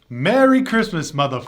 Merry Christmas, mother.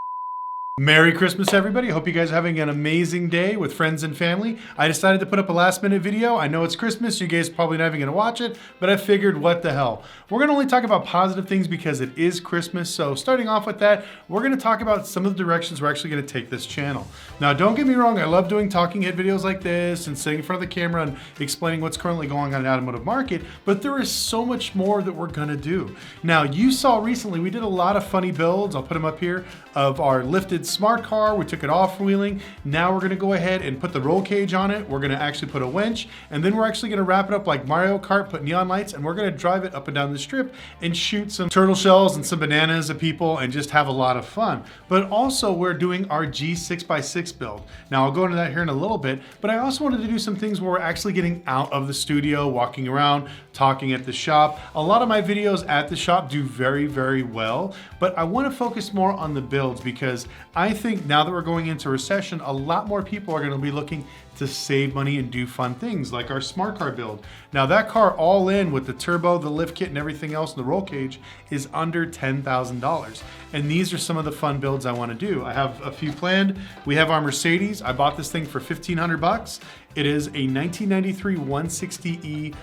Merry Christmas, everybody. Hope you guys are having an amazing day with friends and family. I decided to put up a last minute video. I know it's Christmas. You guys are probably not even going to watch it, but I figured what the hell. We're going to only talk about positive things because it is Christmas. So starting off with that, we're going to talk about some of the directions we're actually going to take this channel. Now, don't get me wrong. I love doing talking head videos like this and sitting in front of the camera and explaining what's currently going on in the automotive market, but there is so much more that we're going to do. Now, you saw recently, we did a lot of funny builds. I'll put them up here of our lifted smart car. We took it off wheeling. Now we're gonna go ahead and put the roll cage on it. We're gonna actually put a winch, and then we're actually gonna wrap it up like Mario Kart, put neon lights, and we're gonna drive it up and down the strip and shoot some turtle shells and some bananas at people and just have a lot of fun. But also we're doing our G6x6 build. Now I'll go into that here in a little bit, but I also wanted to do some things where we're actually getting out of the studio, walking around, talking at the shop. A lot of my videos at the shop do very, very well, but I wanna focus more on the builds because I think now that we're going into recession, a lot more people are going to be looking to save money and do fun things like our smart car build. Now that car all in with the turbo, the lift kit and everything else in the roll cage is under $10,000. And these are some of the fun builds I want to do. I have a few planned. We have our Mercedes. I bought this thing for 1,500 bucks. It is a 1993 160E.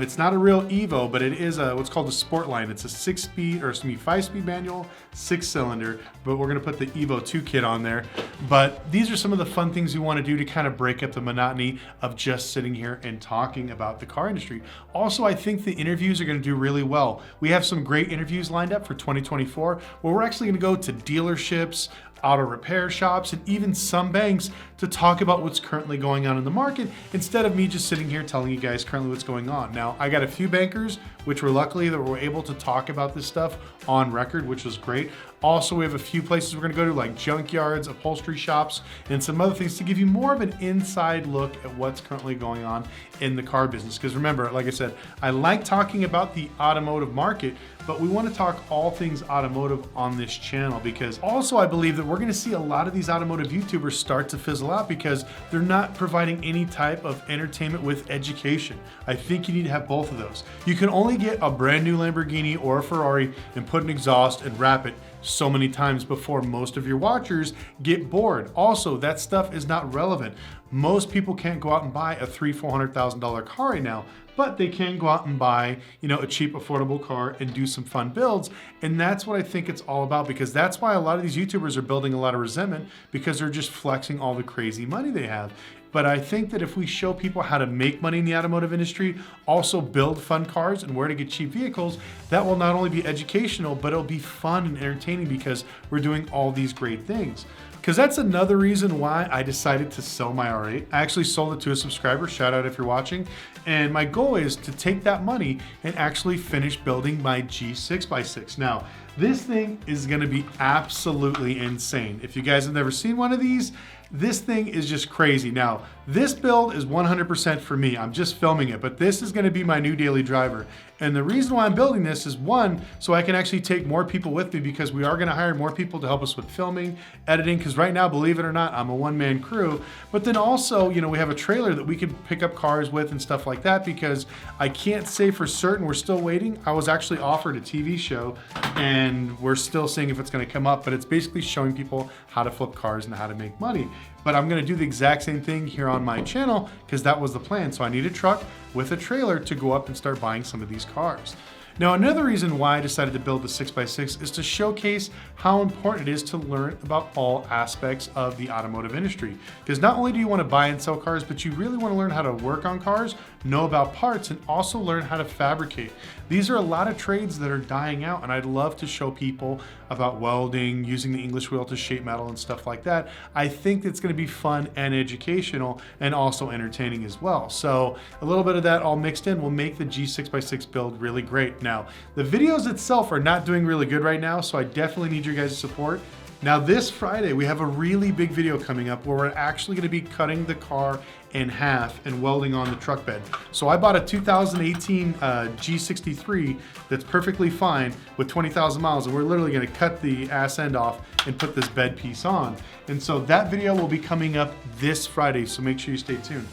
It's not a real Evo, but it is what's called a sport line. It's a 5-speed manual, 6-cylinder, but we're gonna put the Evo 2 kit on there. But these are some of the fun things we wanna do to kind of break up the monotony of just sitting here and talking about the car industry. Also, I think the interviews are gonna do really well. We have some great interviews lined up for 2024, where we're actually gonna go to dealerships, auto repair shops, and even some banks to talk about what's currently going on in the market instead of me just sitting here telling you guys currently what's going on. Now, I got a few bankers, which were luckily that we're able to talk about this stuff on record, which was great. Also, we have a few places we're gonna go to like junkyards, upholstery shops, and some other things to give you more of an inside look at what's currently going on in the car business. Because remember, like I said, I like talking about the automotive market, but we wanna talk all things automotive on this channel because also I believe that we're gonna see a lot of these automotive YouTubers start to fizzle out because they're not providing any type of entertainment with education. I think you need to have both of those. You can only get a brand new Lamborghini or a Ferrari and put an exhaust and wrap it so many times before most of your watchers get bored. Also, that stuff is not relevant. Most people can't go out and buy a $300,000-$400,000 car right now, but they can go out and buy, a cheap, affordable car and do some fun builds. And that's what I think it's all about, because that's why a lot of these YouTubers are building a lot of resentment because they're just flexing all the crazy money they have. But I think that if we show people how to make money in the automotive industry, also build fun cars and where to get cheap vehicles, that will not only be educational, but it'll be fun and entertaining because we're doing all these great things. Because that's another reason why I decided to sell my R8. I actually sold it to a subscriber, shout out if you're watching. And my goal is to take that money and actually finish building my G6x6. Now, this thing is gonna be absolutely insane. If you guys have never seen one of these, this thing is just crazy. Now, this build is 100% for me. I'm just filming it, but this is gonna be my new daily driver. And the reason why I'm building this is one, so I can actually take more people with me because we are gonna hire more people to help us with filming, editing, because right now, believe it or not, I'm a one-man crew. But then also, we have a trailer that we can pick up cars with and stuff like that because I can't say for certain, we're still waiting. I was actually offered a TV show and we're still seeing if it's gonna come up, but it's basically showing people how to flip cars and how to make money. But I'm gonna do the exact same thing here on my channel because that was the plan. So I need a truck with a trailer to go up and start buying some of these cars. Now, another reason why I decided to build the 6x6 is to showcase how important it is to learn about all aspects of the automotive industry. Because not only do you want to buy and sell cars, but you really want to learn how to work on cars, know about parts, and also learn how to fabricate. These are a lot of trades that are dying out, and I'd love to show people about welding, using the English wheel to shape metal and stuff like that. I think it's going to be fun and educational and also entertaining as well. So a little bit of that all mixed in will make the G6x6 build really great. Now, the videos itself are not doing really good right now, so I definitely need your guys' support. Now this Friday, we have a really big video coming up where we're actually gonna be cutting the car in half and welding on the truck bed. So I bought a 2018 G63 that's perfectly fine with 20,000 miles, and we're literally gonna cut the ass end off and put this bed piece on. And so that video will be coming up this Friday, so make sure you stay tuned.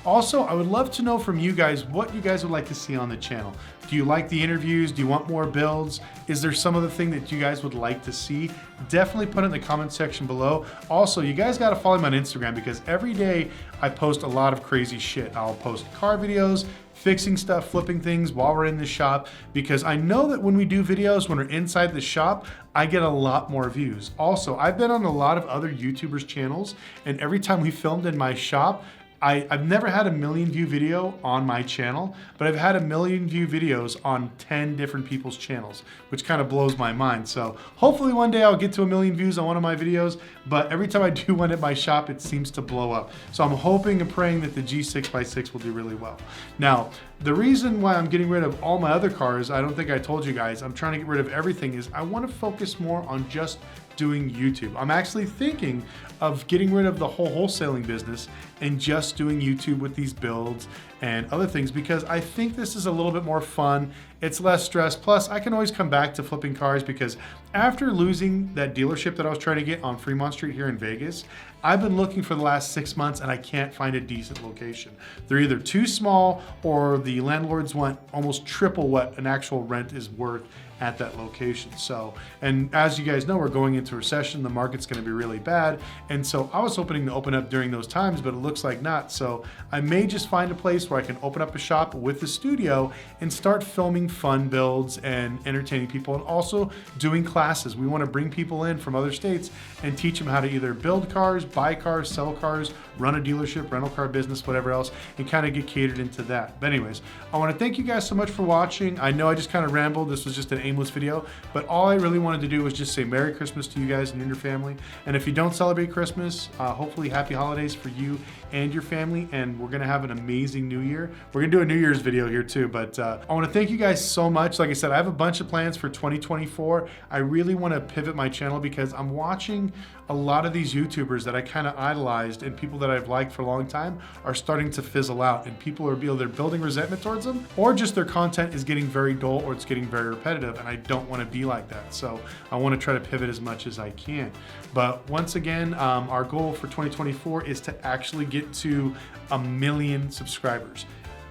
Also, I would love to know from you guys what you guys would like to see on the channel. Do you like the interviews? Do you want more builds? Is there some other thing that you guys would like to see? Definitely put it in the comment section below. Also, you guys gotta follow me on Instagram because every day I post a lot of crazy shit. I'll post car videos, fixing stuff, flipping things while we're in the shop, because I know that when we do videos, when we're inside the shop, I get a lot more views. Also, I've been on a lot of other YouTubers' channels, and every time we filmed in my shop, I've never had a 1 million view video on my channel, but I've had 1 million view videos on 10 different people's channels, which kind of blows my mind. So hopefully one day I'll get to 1 million views on one of my videos, but every time I do one at my shop, it seems to blow up. So I'm hoping and praying that the G6x6 will do really well. Now, the reason why I'm getting rid of all my other cars, I don't think I told you guys, I'm trying to get rid of everything, is I want to focus more on just doing YouTube. I'm actually thinking of getting rid of the whole wholesaling business and just doing YouTube with these builds and other things, because I think this is a little bit more fun. It's less stress. Plus, I can always come back to flipping cars, because after losing that dealership that I was trying to get on Fremont Street here in Vegas, I've been looking for the last 6 months and I can't find a decent location. They're either too small or the landlords want almost triple what an actual rent is worth at that location. So, and as you guys know, we're going into recession, the market's gonna be really bad. And so I was hoping to open up during those times, but it looks like not. So I may just find a place where I can open up a shop with the studio and start filming fun builds and entertaining people, and also doing classes. We wanna bring people in from other states and teach them how to either build cars, buy cars, sell cars, run a dealership, rental car business, whatever else, and kind of get catered into that. But anyways, I wanna thank you guys so much for watching. I know I just kind of rambled. This was just an aimless video, but all I really wanted to do was just say Merry Christmas to you guys and your family. And if you don't celebrate Christmas, hopefully happy holidays for you and your family, and we're gonna have an amazing new year. We're gonna do a New Year's video here too, but I wanna thank you guys so much. Like I said, I have a bunch of plans for 2024. I really wanna pivot my channel because I'm watching a lot of these YouTubers that I kind of idolized and people that I've liked for a long time are starting to fizzle out, and people are either building resentment towards them, or just their content is getting very dull, or it's getting very repetitive, and I don't want to be like that. So I want to try to pivot as much as I can. But once again, our goal for 2024 is to actually get to 1 million subscribers.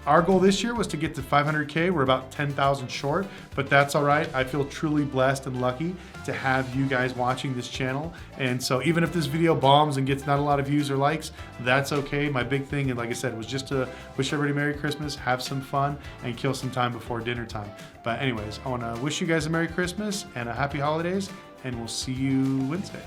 Our goal this year was to get to 500K. We're about 10,000 short, but that's all right. I feel truly blessed and lucky to have you guys watching this channel. And so even if this video bombs and gets not a lot of views or likes, that's okay. My big thing, and like I said, was just to wish everybody Merry Christmas, have some fun, and kill some time before dinner time. But anyways, I wanna wish you guys a Merry Christmas and a Happy Holidays, and we'll see you Wednesday.